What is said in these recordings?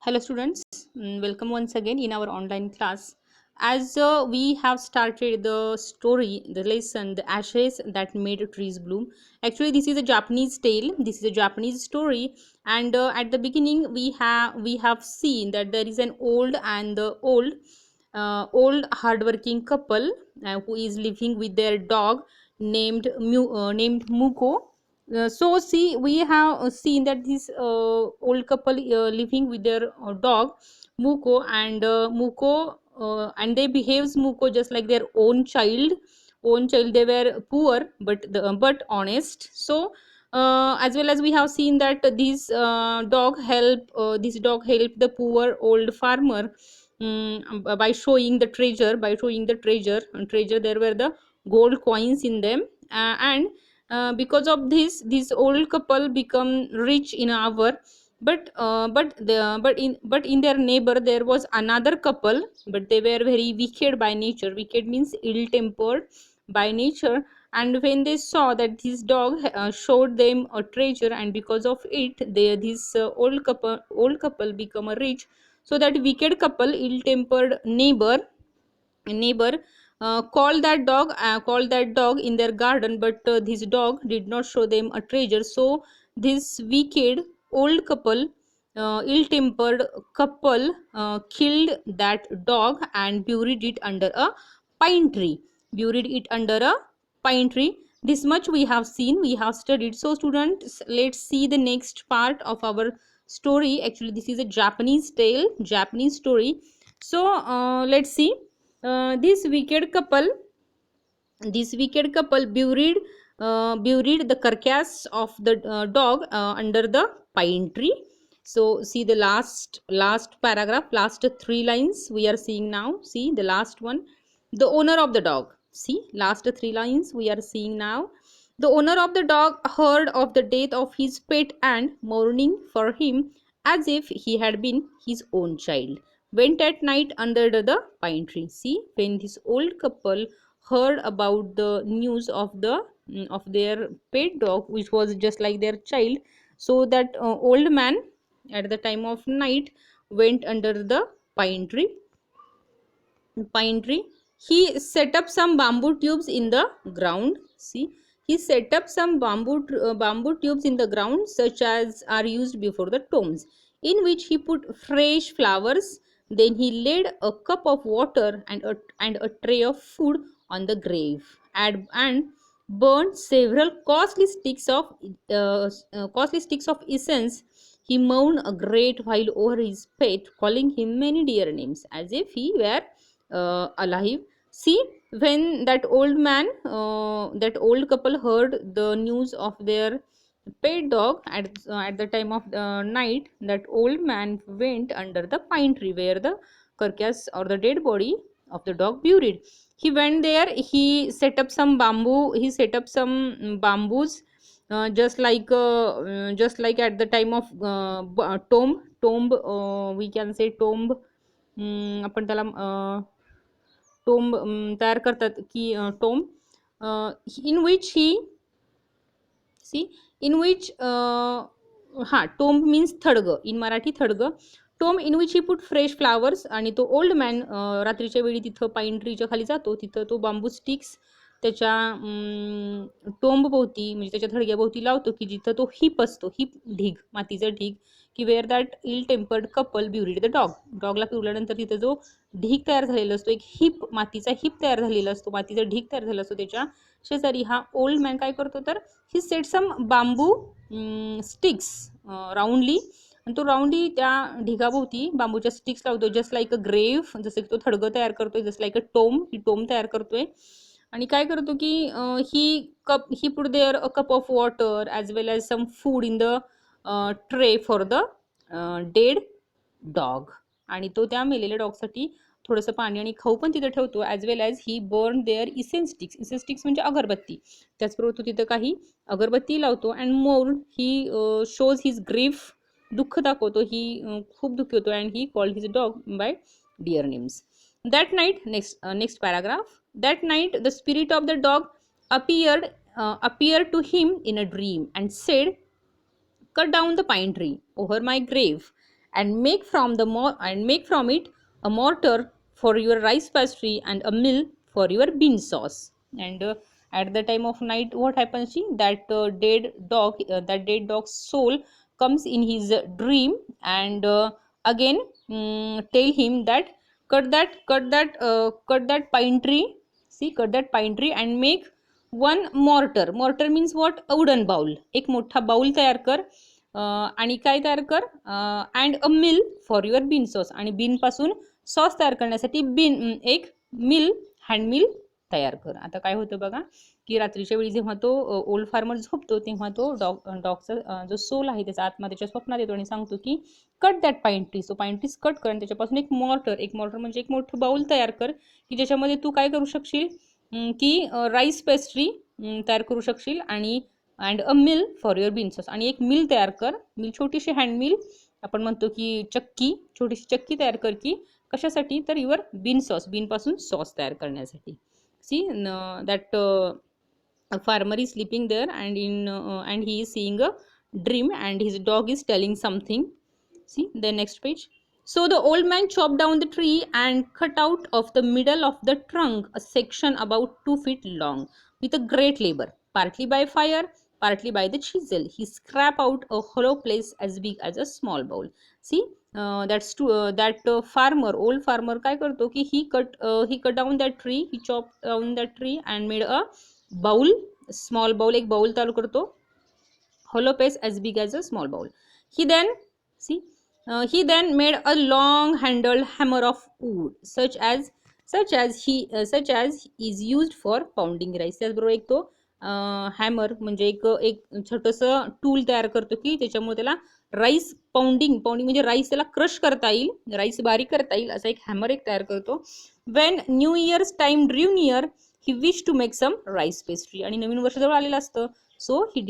Hello students. Welcome once again in our online class. As we have started the story, the lesson, the ashes that made trees bloom. Actually, this is a Japanese tale. This is a Japanese story, and at the beginning we have seen that there is an old hardworking couple who is living with their dog named Muko. So see, we have seen that this old couple living with their dog Muko, and they behaves Muko just like their own child. They were poor but honest. So as well as we have seen that this dog helped the poor old farmer, by showing the treasure. There were the gold coins in them, and because of this old couple become rich in our. But in their neighbor there was another couple, but they were very wicked by nature. Wicked means ill tempered by nature. And when they saw that this dog showed them a treasure, and because of it this old couple become a rich. So that wicked couple, ill tempered neighbor, called that dog in their garden, but this dog did not show them a treasure. So this wicked old couple, ill-tempered couple, killed that dog and buried it under a pine tree. Buried it under a pine tree. This much we have seen, we have studied. So students, let's see the next part of our story. Actually, this is a Japanese tale, Japanese story. So let's see. This wicked couple buried the carcass of the dog under the pine tree. So see the last paragraph, last three lines we are seeing now. See the last one. The owner of the dog. See last three lines we are seeing now. The owner of the dog heard of the death of his pet and, mourning for him as if he had been his own child, went at night under the pine tree. See, when this old couple heard about the news of their pet dog, which was just like their child, so that old man at the time of night went under the pine tree. Pine tree. He set up some bamboo tubes in the ground. See, he set up some bamboo tubes in the ground, such as are used before the tombs, in which he put fresh flowers. Then he laid a cup of water and a tray of food on the grave, and burned several costly sticks of incense. He mourned a great while over his pet, calling him many dear names, as if he were alive. See, when that old couple heard the news of their pet dog at the time of the night, that old man went under the pine tree where the carcass or the dead body of the dog buried. He went there. He set up some bamboo. He set up some bamboos, just like at the time of tomb, we can say tomb. आपण त्याला tomb तयार करतात की tomb, in which he see in which हा tomb means थडग, इन Marathi थडग. Tomb इन विच ही put fresh flowers. आणि तो old man रात्रीच्या वेळी तिथं पाईन ट्रीच्या खाली जातो. तिथं तो बांबू स्टिक्स त्याच्या टोंब भोवती, म्हणजे त्याच्या थडग्याभोवती लावतो, की जिथं तो हिप असतो, हिप ढीग, मातीचा ढीग, की where that ill tempered couple buried the dog. डॉगला पिवल्यानंतर तिथं जो ढीग तयार झालेला असतो, एक हिप, मातीचा हिप तयार झालेला असतो, मातीचा ढीग तयार झालेला असतो, त्याच्या शेजारी हा ओल्ड मॅन काय करतो, तर ही सेट सम बांबू स्टिक्स राऊंडली. आणि तो राऊंडली त्या ढिगाभोवती बांबूच्या स्टिक्स लावतो, जस्ट लाईक अ ग्रेव्ह, जसं की तो थडगं तयार करतोय, जस्ट लाईक अ टोम, ही टोम तयार करतोय. आणि काय करतो की he put there a cup of water as well as some food in the tray for the dead dog. आणि तो त्या मेलेल्या डॉगसाठी थोडंसं पाणी आणि खाऊ पण तिथं ठेवतो, as well as he burn there incense sticks. Incense sticks म्हणजे अगरबत्ती. त्याचबरोबर तो तिथं काही अगरबत्ती लावतो. And more he shows his grief, दुःख दाखवतो, ही खूप दुःखी होतो. And he called his dog by dear names. That night, next paragraph. That night the spirit of the dog appeared to him in a dream and said, cut down the pine tree over my grave and make from it a mortar for your rice pastry and a mill for your bean sauce. And at the time of night, what happens? See, that dead dog's soul comes in his dream, and again tell him that cut that pine tree. See, cut that pine tree and make one mortar means what? A wooden bowl, एक मोठा bowl तयार कर, आणि काय तयार कर, and a meal for your bean sauce, आणि bean पासून सॉस तयार करण्यासाठी एक मिल, हँड मिल तयार कर. आता काय होतं बघा, की रात्रीच्या वेळी जेव्हा तो ओल्ड फार्मर झोपतो तेव्हा तो डॉगचा जो सोल आहे त्याचा आत्मा त्याच्या स्वप्नात येतो आणि सांगतो की cut that pine tree. So pine trees cut कर आणि त्याच्यापासून एक मॉर्टर म्हणजे एक मोठं बाउल तयार कर, की ज्याच्यामध्ये तू काय करू शकशील, की राईस पेस्ट्री तयार करू शकशील, आणि and a meal for your bean sauce, आणि एक मिल तयार कर. मिल छोटीशी हँड मिल, आपण म्हणतो की चक्की, छोटीशी चक्की तयार कर, की कशासाठी, तर युअर बीन सॉस, बीनपासून सॉस तयार करण्यासाठी. See that farmer is sleeping there, and he is seeing a dream, and his dog is telling something. See the next page. So the old man chopped down the tree and cut out of the middle of the trunk a section about 2 feet long with a great labor, partly by fire, partly by the chisel. He scraped out a hollow place as big as a small bowl. See, old farmer काय करतो, की he cut down that tree, he chopped down that tree and made a bowl, small bowl, एक bowl तयार करतो, hollow place as big as a small bowl. He then made a long handled hammer of wood, such as is used for pounding rice. त्याचबरोबर एक तो hammer म्हणजे एक छोटंसं tool तयार करतो, की त्याच्यामुळे त्याला राईस पाउंडिंग म्हणजे राईस त्याला क्रश करता येईल, राईस बारीक करता येईल, असा एक हॅमर एक तयार करतो. When new year's time drew near, he wish to make some rice pastry, आणि नवीन वर्ष जवळ आलेलं असतं, so he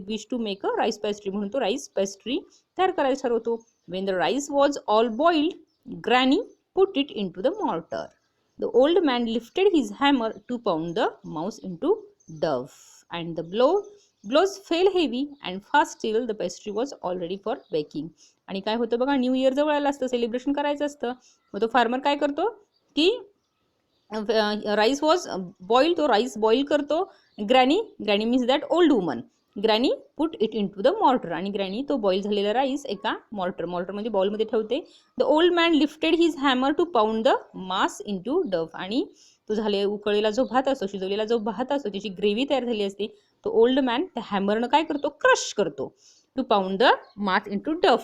wish to make a rice pastry, म्हणून तो राईस पेस्ट्री तयार करायला ठरवतो. When the rice was all boiled, granny put it into the mortar. The old man lifted his hammer to pound the mass into dough, and the blows fell heavy and fast till the pastry was all ready for baking. आणि काय होतं बघा, new year जवळ आलं असतं, celebration करायचं असतं, मग तो फार्मर काय करतो, की राईस वॉज बॉईल, तो राईस बॉईल करतो. Granny means that old woman, granny put it into the mortar, आणि ग्रॅनी तो बॉईल झालेला राईस एका मॉर्टर म्हणजे बॉलमध्ये ठेवते. The old man lifted his hammer to pound the mass into dough, आणि तो उकळलेला जो भात असतो, शिजवलेला जो भात असतो, त्याची ग्रेव्ही तयार झाली असते, तो ओल्ड मॅन त्या हॅमरनं काय करतो, क्रश करतो, to pound the mass into dough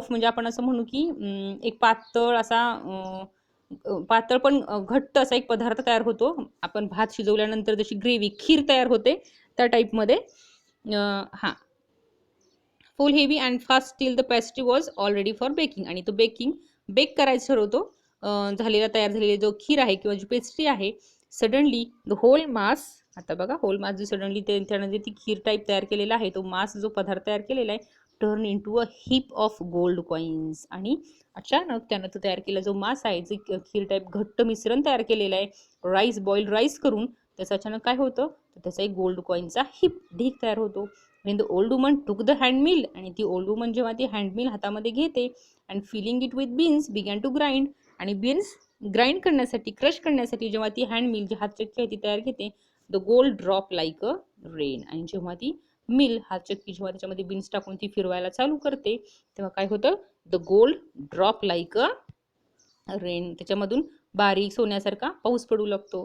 म्हणजे आपण असं म्हणू की एक पातळ पण घट्ट असा एक पदार्थ तयार होतो. आपण भात शिजवल्यानंतर जशी ग्रेव्ही, खीर तयार होते त्या टाईपमध्ये. Full heavy and fast till the pastry was all ready for baking, आणि तो बेक करायचं ठरवतो, तयार झालेली जो खीर आहे किंवा जी पेस्ट्री आहे. सडनली द होल मास, आता बघा होल मास जो सडनली त्यानंतर ती खीर टाईप तयार केलेला आहे, तो मास जो पदार्थ तयार केलेला आहे, turn into a heap of gold coins, आणि अचानक त्यानं तो तयार केलेला जो मास आहे, जे खीर टाईप घट्ट मिश्रण तयार केलेलं आहे बॉइल्ड राईस करून, त्याचं अचानक काय होतं, तर त्याचा एक गोल्ड कॉइनचा ढीग तयार होतो. When the old woman took the handmill, आणि ती ओल्ड वुमन जेव्हा ती हँडमिल हातामध्ये घेते, and filling it with beans began to grind, आणि बीन्स ग्राइंड करण्यासाठी, क्रश करण्यासाठी जेव्हा ती हँडमिल, जी हातचक्की आहे ती तयार घेते, the gold drop like a rain, आणि जेव्हा ती मिल हातचक्की जेव्हा त्याच्यामध्ये बीन्स टाकून ती फिरवायला चालू करते, तेव्हा काय होतं, the gold drop like a rain, त्याच्यामधून बारीक सोन्यासारखा पाऊस पडू लागतो.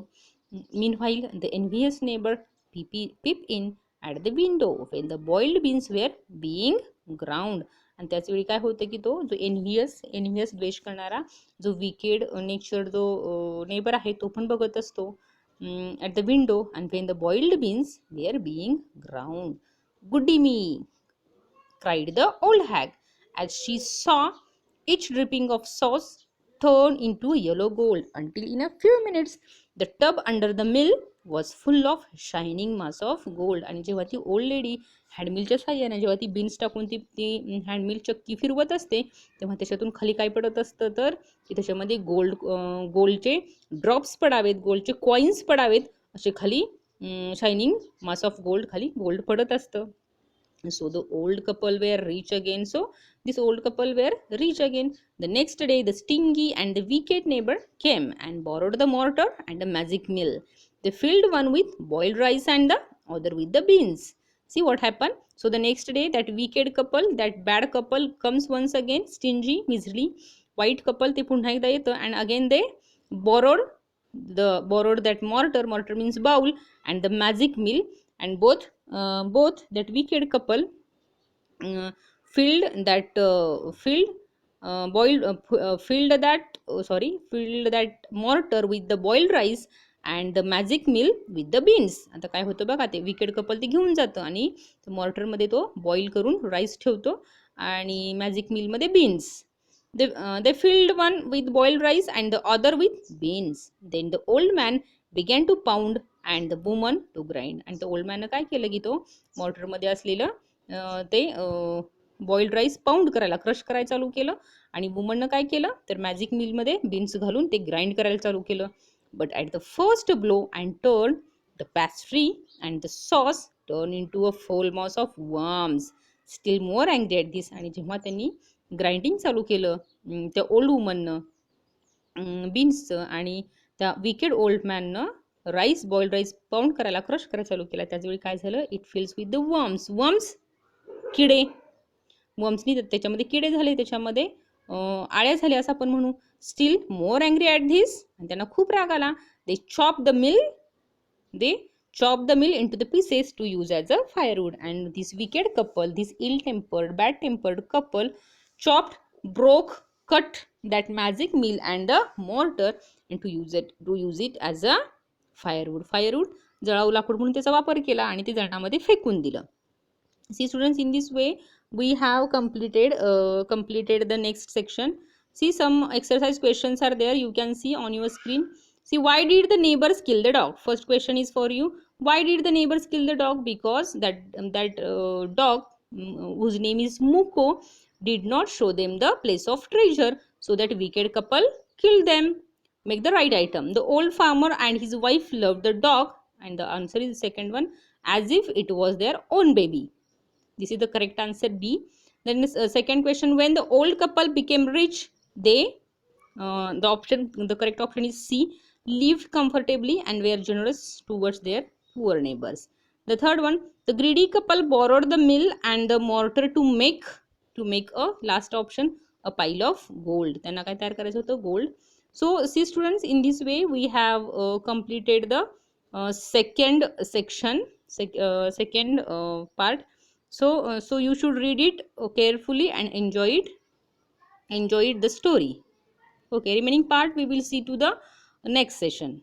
Meanwhile the envious neighbour peep in at the window when the boiled beans were being ground, आणि त्याच वेळी काय होतं, की तो जो एनव्हियस द्वेष करणारा, जो विकेड नेचर जो नेबर आहे, तो पण बघत असतो at the window, and when the boiled beans were being ground. "Goody me!" cried the old hag, as she saw each dripping of sauce turn into yellow gold, until in a few minutes the tub under the mill was full of shining mass of gold. आणि जेव्हा ती old lady हँडमिलच्या साह्याने जेव्हा ती beans टाकून ती हँडमिल चक्की फिरवत असते, तेव्हा त्याच्यातून खाली काय पडत असतं, तर की त्याच्यामध्ये गोल्डचे ड्रॉप्स पडावेत, गोल्डचे कॉइन्स पडावेत, असे खाली शायनिंग मास ऑफ गोल्ड, खाली गोल्ड पडत असतं. So the old couple were rich again. So this old couple were rich again. The next day, the stingy and the wicked neighbor came and borrowed the mortar and a magic mill. They filled one with boiled rice and the other with the beans. See what happened? So the next day, that wicked couple, that bad couple comes once again, stingy, miserly, white couple, ते पुन्हा एकदा येतं, and again they borrowed borrowed that mortar means bowl, and the magic mill, and both that wicked couple filled that filled boiled filled that filled that mortar with the boiled rice and the magic mill with the beans. आता काय होतं बघा, ते wicked couple ते घेऊन जातं आणि मॉर्टरमध्ये तो बॉईल करून राईस ठेवतो आणि मॅजिक मिलमध्ये beans. They filled one with boiled rice and the other with beans. Then the old man began to pound and the woman to grind. आणि ओल्ड मॅन काय केलं की तो मॉर्टरमध्ये असलेलं ते बॉइल्ड राईस पाऊंड करायला, क्रश करायला चालू केलं, आणि वुमननं काय केलं तर मॅजिक मिलमध्ये बीन्स घालून ते ग्राइंड करायला चालू केलं. But at the first blow and turn the pastry and the sauce turn into a full mass of worms. Still more angry at this. आणि जेव्हा त्यांनी ग्राइंडिंग चालू केलं त्या ओल्ड वुमननं बीन्सचं, आणि त्या विकेड ओल्ड मॅननं राईस बॉइल्ड राईस पाऊंड करायला, क्रश करायला चालू केला, त्याचवेळी काय झालं, it fills with the worms किडे. वर्म्सनी त्याच्यामध्ये किडे झाले, त्याच्यामध्ये आळ्या झाल्या असं आपण म्हणू. Still more angry at this. आणि त्यांना खूप राग आला. They chop the mill into the pieces to use as a firewood. And this wicked couple, this ill-tempered, bad-tempered couple broke, cut that magic mill and the mortar and to use it as a firewood. जळाऊ लाकूड म्हणून त्याचा वापर केला आणि ते जळणामध्ये फेकून दिलं. See students, in this way we have completed the next section. See, some exercise questions are there, you can see on your screen. See, why did the neighbors kill the dog? First question is for you. Why did the neighbors kill the dog? Because that dog, whose name is Muko, did not show them the place of treasure, so that wicked couple killed them. Make the right item. The old farmer and his wife loved the dog, and the answer is the second one, as if it was their own baby. This is the correct answer, B. Then second question, when the old couple became rich, they the correct option is C, lived comfortably and were generous towards their poor neighbors. The third one, the greedy couple borrowed the mill and the mortar to make a, last option, a pile of gold. त्यांना काय तयार करायचं होतं, gold. So see students, in this way we have completed the second section, second part. So you should read it carefully and enjoy it the story. Okay, remaining part we will see to the next session.